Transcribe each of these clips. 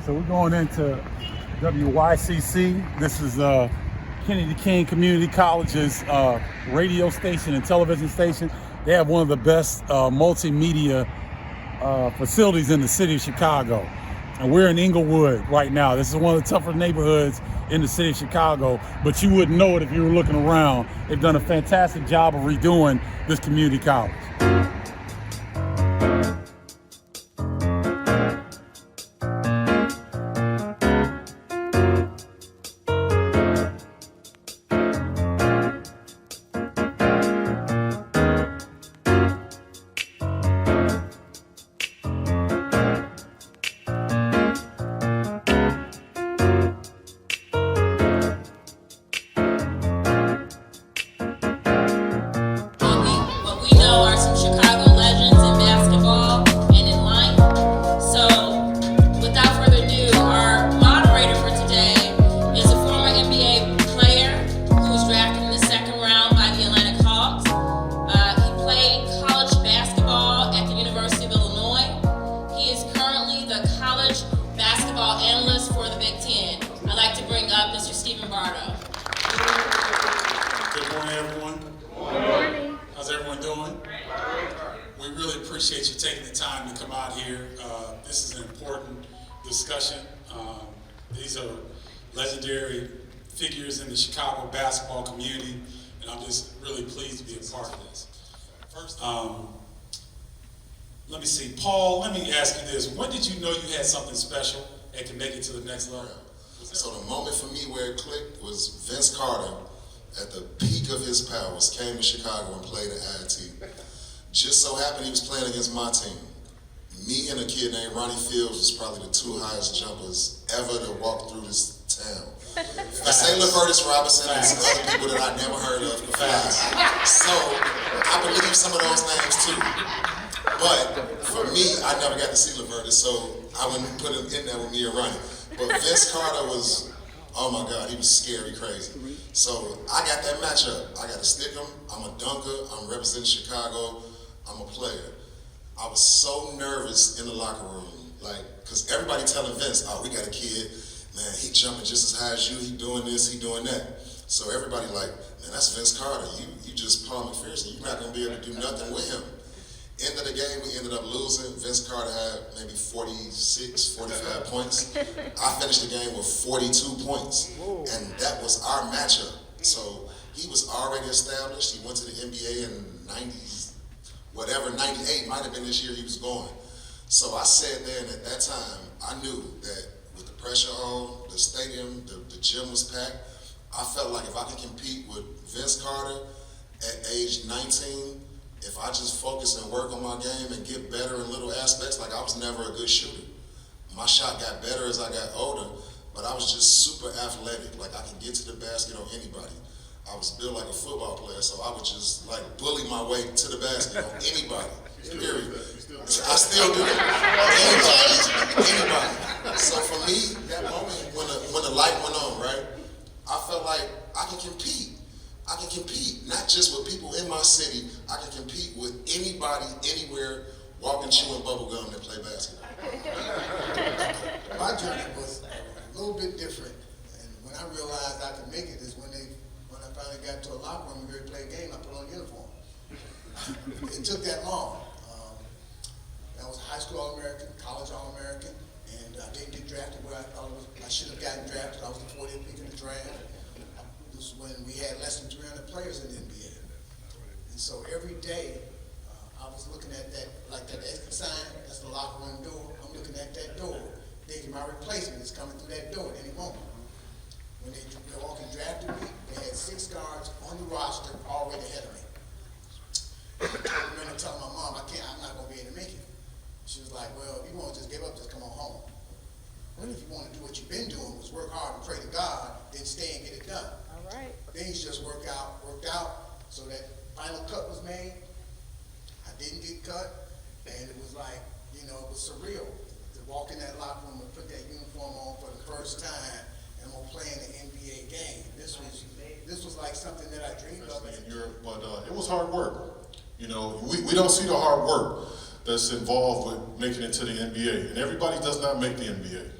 So we're going into WYCC. This is Kennedy King Community College's radio station and television station. They have one of the best multimedia facilities in the city of Chicago. And we're in Inglewood right now. This is one of the tougher neighborhoods in the city of Chicago, but you wouldn't know it if you were looking around. They've done a fantastic job of redoing this community college. Are some Chicago legends in basketball and in life. So, without further ado, our moderator for today is a former NBA player who was drafted in the second round by the Atlanta Hawks. He played college basketball at the University of Illinois. He is currently the college basketball analyst for the Big Ten. I'd like to bring up Mr. Stephen Bardo. Good morning, everyone. Good morning. How's everyone doing? We really appreciate you taking the time to come out here. This is an important discussion. These are legendary figures in the Chicago basketball community, and I'm just really pleased to be a part of this. First, let me see. Paul, let me ask you this. When did you know you had something special and could make it to the next level? So the moment for me where it clicked was Vince Carter, at the peak of his powers, came to Chicago and played at IIT. Just so happened he was playing against my team. Me and a kid named Ronnie Fields was probably the two highest jumpers ever to walk through this town. I say LaVertus Robinson and some other people that I never heard of before. So I believe some of those names too. But for me, I never got to see LaVertus, so I wouldn't put him in there with me and Ronnie. But Vince Carter was, oh my God, he was scary crazy. So I got that matchup. I got to stick him. I'm a dunker. I'm representing Chicago. I'm a player. I was so nervous in the locker room, because everybody telling Vince, oh, we got a kid, man, he jumping just as high as you, he doing this, he doing that. So everybody man, that's Vince Carter. You just Paul McPherson. You're not going to be able to do nothing with him. End of the game, we ended up losing. Vince Carter had maybe 46, 45 points. I finished the game with 42 points. And that was our matchup. So he was already established. He went to the NBA in 90s, whatever, 98, might have been this year he was going. So I said then at that time, I knew that with the pressure on, the stadium, the gym was packed, I felt like if I could compete with Vince Carter at age 19, if I just focus and work on my game and get better in little aspects, I was never a good shooter. My shot got better as I got older, but I was just super athletic. I could get to the basket on anybody. I was built like a football player, so I would just bully my way to the basket on anybody, period. I still do that. Anybody. So for me, that moment when the light went on, right, I felt like I can compete. I can compete, not just with people in my city, I can compete with anybody, anywhere, walking, chewing bubble gum that play basketball. My journey was a little bit different, and when I realized I could make it is when I finally got to a locker room and ready to play a game, I put on a uniform. It took that long. I was a high school All-American, college All-American, and I didn't get drafted where I thought I should have gotten drafted. I was the 40th pick in the draft. This was when we had less than 300 players in the NBA. And so every day, I was looking at that exit sign, that's the locker room door. I'm looking at that door, thinking my replacement is coming through that door at any moment. When Milwaukee drafted me, they had 6 guards on the roster already ahead of me. I remember telling my mom, I'm not gonna be able to make it. She was like, well, if you want to just give up, just come on home. Well, if you want to do what you've been doing, was work hard and pray to God, then stay and get it done. Right. Things just worked out, so that final cut was made. I didn't get cut, and it was it was surreal to walk in that locker room and put that uniform on for the first time, and I'm playing an NBA game. This was like something that I dreamed of. In Europe, but it was hard work. We don't see the hard work that's involved with making it to the NBA, and everybody does not make the NBA.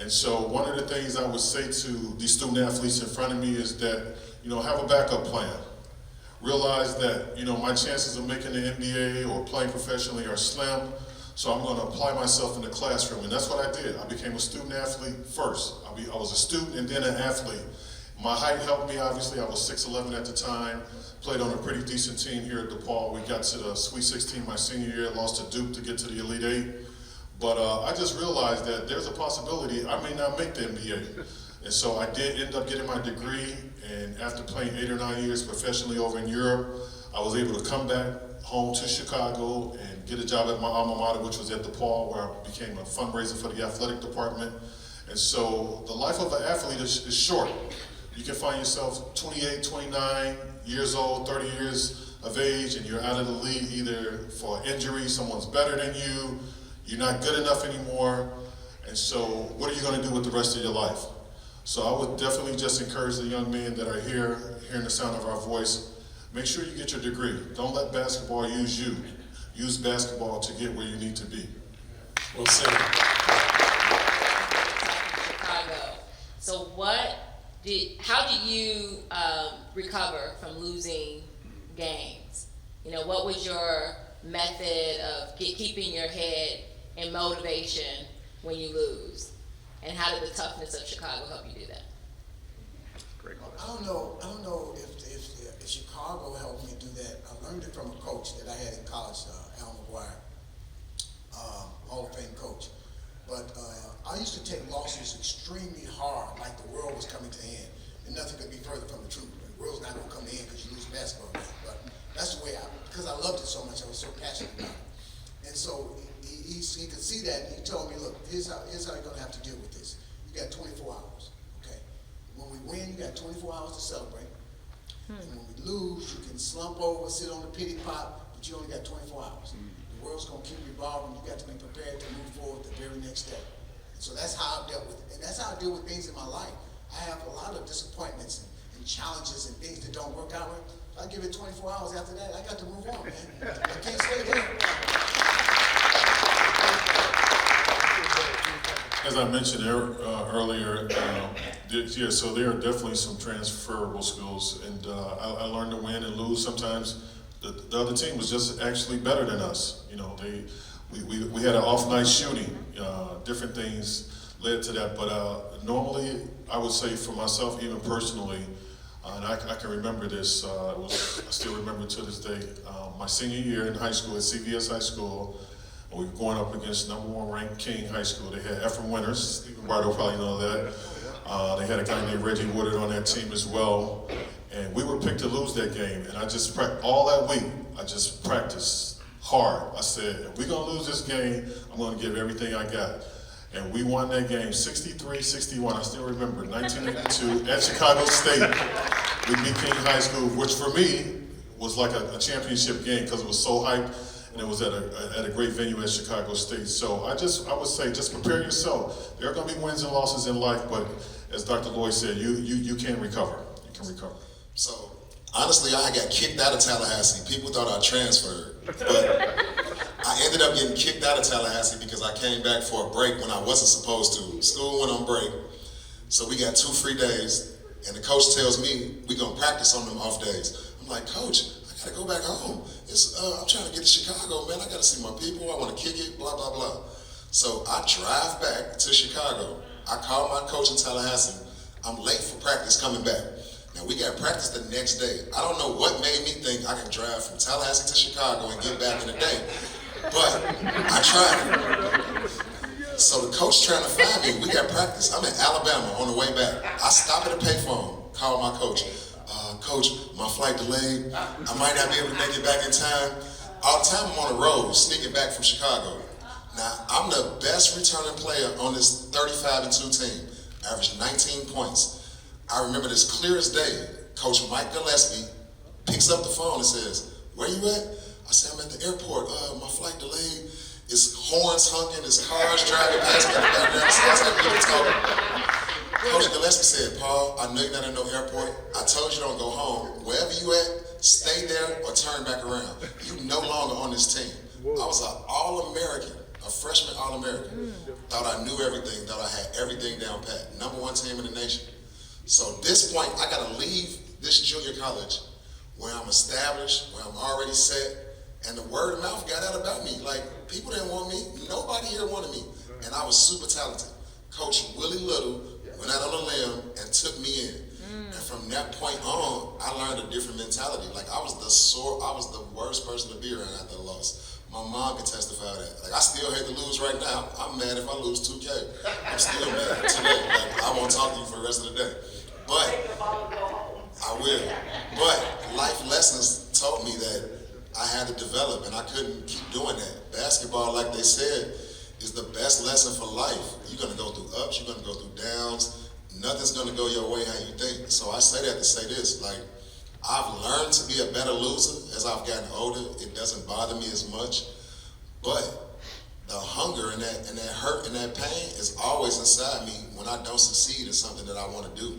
And so one of the things I would say to these student athletes in front of me is that, have a backup plan. Realize that, my chances of making the NBA or playing professionally are slim, so I'm going to apply myself in the classroom. And that's what I did. I became a student athlete first. I was a student and then an athlete. My height helped me, obviously. I was 6'11" at the time. Played on a pretty decent team here at DePaul. We got to the Sweet 16 my senior year, lost to Duke to get to the Elite Eight. But I just realized that there's a possibility I may not make the NBA. And so I did end up getting my degree, and after playing 8 or 9 years professionally over in Europe, I was able to come back home to Chicago and get a job at my alma mater, which was at DePaul, where I became a fundraiser for the athletic department. And so the life of an athlete is short. You can find yourself 28, 29 years old, 30 years of age, and you're out of the league either for injury, someone's better than you, you're not good enough anymore, and so what are you going to do with the rest of your life? So I would definitely just encourage the young men that are here, hearing the sound of our voice, make sure you get your degree. Don't let basketball use you. Use basketball to get where you need to be. Well said. Chicago. So how do you recover from losing games? What was your method of keeping your head and motivation when you lose? And how did the toughness of Chicago help you do that? Great question. I don't know if Chicago helped me do that. I learned it from a coach that I had in college, Al McGuire, Hall of Fame coach. But I used to take losses extremely hard, like the world was coming to an end, and nothing could be further from the truth. The world's not going to come to an end because you lose a basketball game. But that's the way because I loved it so much, I was so passionate about it. And so he could see that, and he told me, look, here's how you're going to have to deal with this. You got 24 hours, okay? When we win, you got 24 hours to celebrate. And when we lose, you can slump over, sit on the pity pot, but you only got 24 hours. The world's going to keep revolving. You got to be prepared to move forward the very next day. And so that's how I dealt with it. And that's how I deal with things in my life. I have a lot of disappointments and challenges and things that don't work out right. I give it 24 hours after that, I got to move on, man. I can't stay there. As I mentioned earlier, so there are definitely some transferable skills, and I learned to win and lose. Sometimes the other team was just actually better than us. We had an off night shooting. Different things led to that, but normally I would say for myself, even personally, and I can remember this. I still remember to this day. My senior year in high school at CVS High School. We were going up against #1 ranked King High School. They had Ephraim Winters, Bardo probably know that. They had a guy named Reggie Woodard on that team as well. And we were picked to lose that game. And I just all that week, I just practiced hard. I said, if we're gonna lose this game, I'm gonna give everything I got. And we won that game 63-61. I still remember 1982 at Chicago State. We beat King High School, which for me was like a championship game because it was so hyped. And it was at a great venue at Chicago State. So I would say, just prepare yourself. There are going to be wins and losses in life, but as Dr. Lloyd said, you can recover. You can recover. So honestly, I got kicked out of Tallahassee. People thought I transferred, but I ended up getting kicked out of Tallahassee because I came back for a break when I wasn't supposed to. School went on break, so we got 2 free days, and the coach tells me we're gonna practice on them off days. I'm like, Coach, I gotta go back home. I'm trying to get to Chicago, man. I gotta see my people. I want to kick it, blah, blah, blah. So I drive back to Chicago. I call my coach in Tallahassee. I'm late for practice coming back. Now we got practice the next day. I don't know what made me think I could drive from Tallahassee to Chicago and get back in a day, but I tried it. So the coach trying to find me, we got practice. I'm in Alabama on the way back. I stop at a payphone, call my coach. Coach, my flight delayed. I might not be able to make it back in time. All the time I'm on the road, sneaking back from Chicago. Now, I'm the best returning player on this 35-2 team. Averaged 19 points. I remember this clear as day. Coach Mike Gillespie picks up the phone and says, where you at? I said, I'm at the airport. My flight delayed. It's horns honking, it's cars driving past me in the background. So I was like, what are you talking? Coach Gillespie said, Paul, I know you're not in no airport. I told you don't go home. Wherever you at, stay there or turn back around. You no longer on this team. I was an All-American a freshman All-American. Thought I knew everything, thought I had everything down pat. #1 team in the nation. So at this point, I gotta leave this junior college where I'm established, where I'm already set, and the word of mouth got out about me. Like, people didn't want me, nobody here wanted me, and I was super talented. Coach Willie Little went out on a limb and took me in. And from that point on, I learned a different mentality. Like, I was the worst person to be around after a loss. My mom can testify to that. Like, I still hate to lose right now. I'm mad if I lose 2K. I'm still mad today. Like, I won't talk to you for the rest of the day. But I will. But life lessons taught me that I had to develop, and I couldn't keep doing that. Basketball, like they said, is the best lesson for life. You're gonna go through ups, you're gonna go through downs. Nothing's gonna go your way how you think. So I say that to say this, like, I've learned to be a better loser as I've gotten older. It doesn't bother me as much, but the hunger and that hurt and that pain is always inside me when I don't succeed in something that I want to do.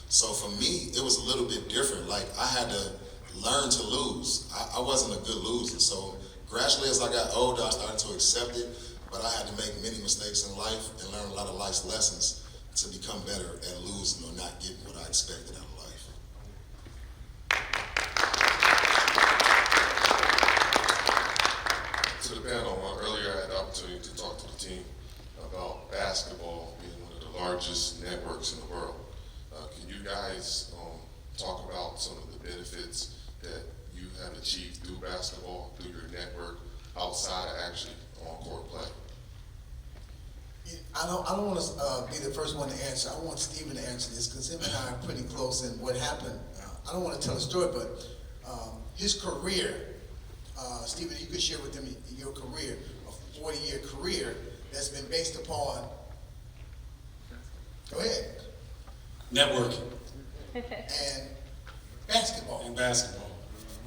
So for me, it was a little bit different. Like, I had to learn to lose. I wasn't a good loser. So gradually as I got older, I started to accept it, but I had to make many mistakes in life and learn a lot of life's lessons to become better at losing or not getting what I expected out of life. To the panel, earlier I had the opportunity to talk to the team about basketball being one of the largest networks in the world. Can you guys talk about some of the benefits that you have achieved through basketball, through your network, outside of actually on-court play? I don't want to be the first one to answer. I want Stephen to answer this because him and I are pretty close in what happened. I don't want to tell a story, but his career, Stephen, you could share with him your career, a 40-year career that's been based upon, go ahead, Networking and basketball. and basketball.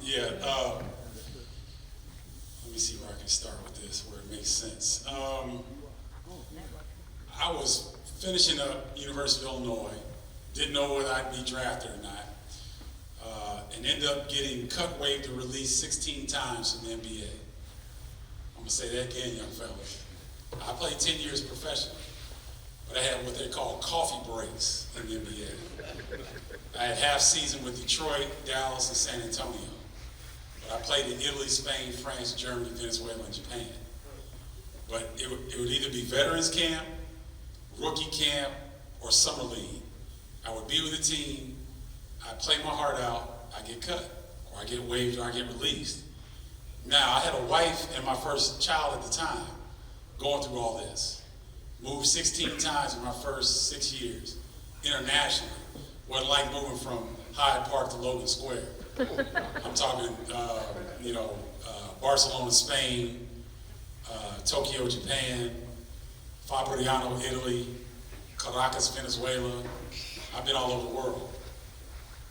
Yeah, let me see where I can start with this, where it makes sense. I was finishing up University of Illinois, didn't know whether I'd be drafted or not, and ended up getting cut, waived, or released 16 times from the NBA. I'm gonna say that again, young fellas. I played 10 years professionally, but I had what they call coffee breaks in the NBA. I had half season with Detroit, Dallas, and San Antonio. But I played in Italy, Spain, France, Germany, Venezuela, and Japan. But it would either be veterans camp, rookie camp, or summer league. I would be with the team, I'd play my heart out, I get cut, or I get waived, or I get released. Now, I had a wife and my first child at the time going through all this. Moved 16 times in my first 6 years, internationally. Wasn't like moving from Hyde Park to Logan Square. I'm talking, Barcelona, Spain, Tokyo, Japan, Fabriano, Italy, Caracas, Venezuela. I've been all over the world.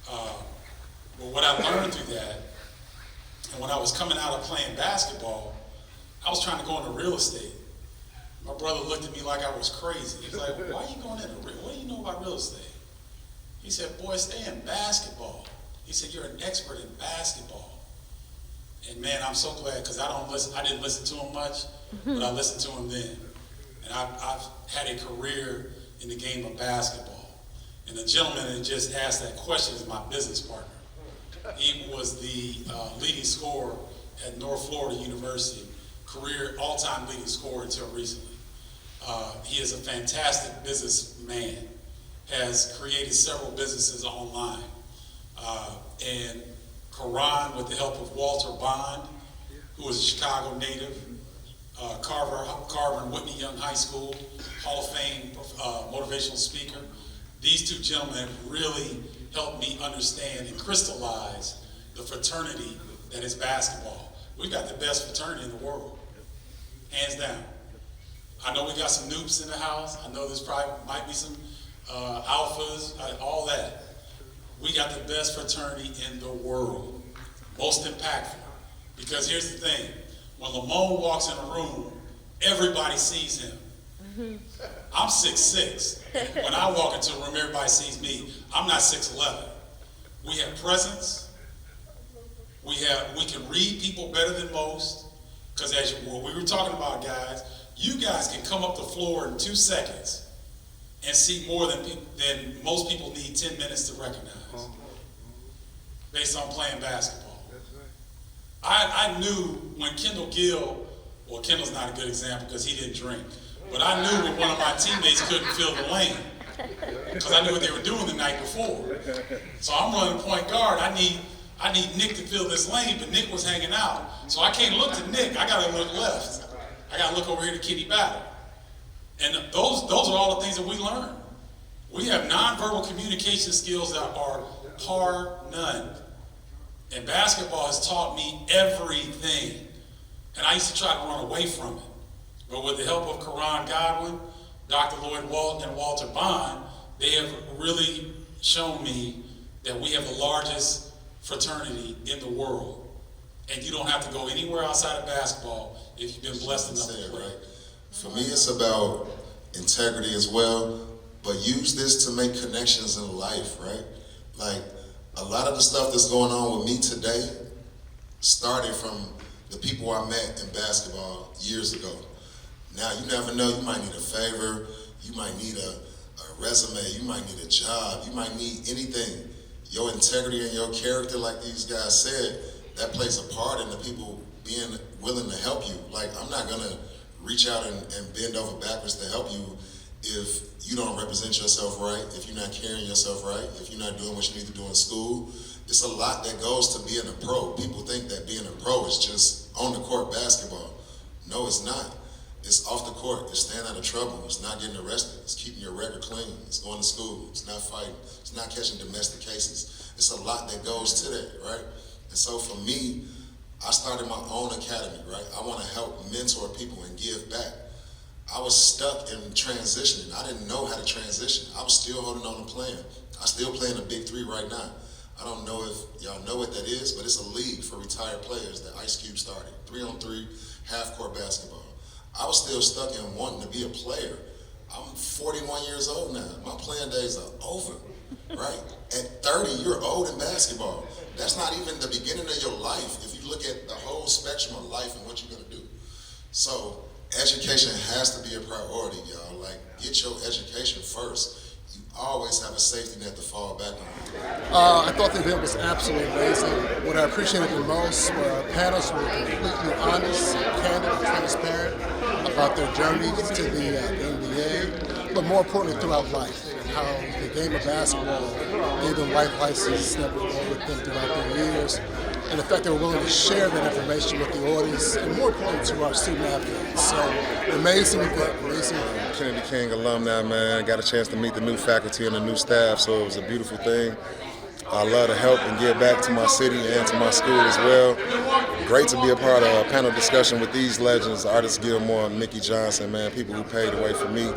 But what I learned through that, and when I was coming out of playing basketball, I was trying to go into real estate. My brother looked at me like I was crazy. He was like, why are you going into what do you know about real estate? He said, boy, stay in basketball. He said, you're an expert in basketball. And man, I'm so glad, because I didn't listen to him much, but I listened to him then. And I've had a career in the game of basketball. And the gentleman that just asked that question is my business partner. He was the leading scorer at North Florida University, career all-time leading scorer until recently. He is a fantastic businessman, has created several businesses online. And Karan, with the help of Walter Bond, who is a Chicago native, Carver and Whitney Young High School, Hall of Fame motivational speaker. These two gentlemen have really helped me understand and crystallize the fraternity that is basketball. We've got the best fraternity in the world, hands down. I know we got some noobs in the house. I know there's probably might be some alphas, all that. We got the best fraternity in the world, most impactful. Because here's the thing, when Lamone walks in a room, everybody sees him. I'm 6'6". When I walk into a room, everybody sees me. I'm not 6'11". We have presence. We can read people better than most. Because as we were talking about, guys, You guys can come up the floor in 2 seconds and see more than most people need 10 minutes to recognize based on playing basketball. I knew when Kendall Gill, well, Kendall's not a good example because he didn't drink, but I knew when one of my teammates couldn't fill the lane because I knew what they were doing the night before. So I'm running point guard. I need Nick to fill this lane, but Nick was hanging out. So I can't look to Nick. I got to look left. I got to look over here to Kenny Battle. And those are all the things that we learn. We have nonverbal communication skills that are par none. And basketball has taught me everything. And I used to try to run away from it. But with the help of Karan Godwin, Dr. Lloyd Walton, and Walter Bond, they have really shown me that we have the largest fraternity in the world. And you don't have to go anywhere outside of basketball if you've been blessed enough to play. Right? For me, it's about integrity as well, but use this to make connections in life, right? Like, a lot of the stuff that's going on with me today started from the people I met in basketball years ago. Now, you never know, you might need a favor, you might need a resume, you might need a job, you might need anything. Your integrity and your character, like these guys said, that plays a part in the people being willing to help you. Like, I'm not gonna reach out and bend over backwards to help you if you don't represent yourself right, if you're not carrying yourself right, if you're not doing what you need to do in school. It's a lot that goes to being a pro. People think that being a pro is just on the court basketball. No, it's not. It's off the court. It's staying out of trouble. It's not getting arrested. It's keeping your record clean. It's going to school. It's not fighting. It's not catching domestic cases. It's a lot that goes to that, right? And so for me, I started my own academy, right? I want to help mentor people and give back. I was stuck in transitioning. I didn't know how to transition. I was still holding on to playing. I still play in the Big Three right now. I don't know if y'all know what that is, but it's a league for retired players that Ice Cube started. 3-on-3, half-court basketball. I was still stuck in wanting to be a player. I'm 41 years old now. My playing days are over, right? At 30, you're old in basketball. That's not even the beginning of your life if you look at the whole spectrum of life and what you're gonna do. So education has to be a priority, y'all. Like, get your education first. You always have a safety net to fall back on. I thought the event was absolutely amazing. What I appreciated the most were our panelists were completely honest, candid, and transparent about their journeys to the NBA, but more importantly throughout life, and how the game of basketball gave them life lessons that would go with them throughout their years, and the fact they were willing to share that information with the audience, and more importantly to our student athletes. So, amazing event, amazing event. Kennedy King alumni, man. Got a chance to meet the new faculty and the new staff, so it was a beautiful thing. I love to help and give back to my city and to my school as well. Great to be a part of a panel discussion with these legends, Artis Gilmore and Mickey Johnson, man, people who paved the way for me.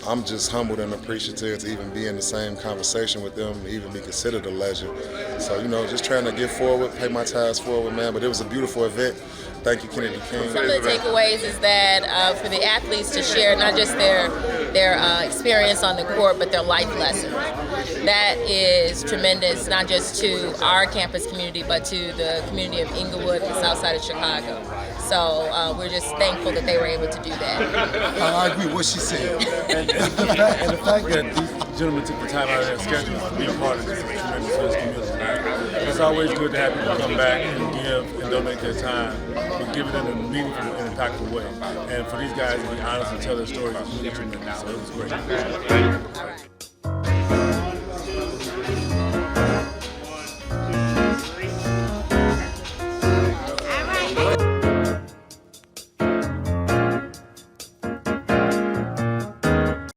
I'm just humbled and appreciative to even be in the same conversation with them, even be considered a legend. So, you know, just trying to get forward, pay my ties forward, man, but it was a beautiful event. Thank you, Kennedy King. Some of the takeaways is that for the athletes to share not just their experience on the court, but their life lessons. That is tremendous, not just to our campus community, but to the community of Inglewood and south side of Chicago. So we're just thankful that they were able to do that. I agree with what she said. And the fact that these gentlemen took the time out of their schedule to be a part of this tremendous for this community. It's always good to have people come back and give and donate their time, but give it in a meaningful and impactful way. And for these guys to be honest and tell their stories is really tremendous. So it was great.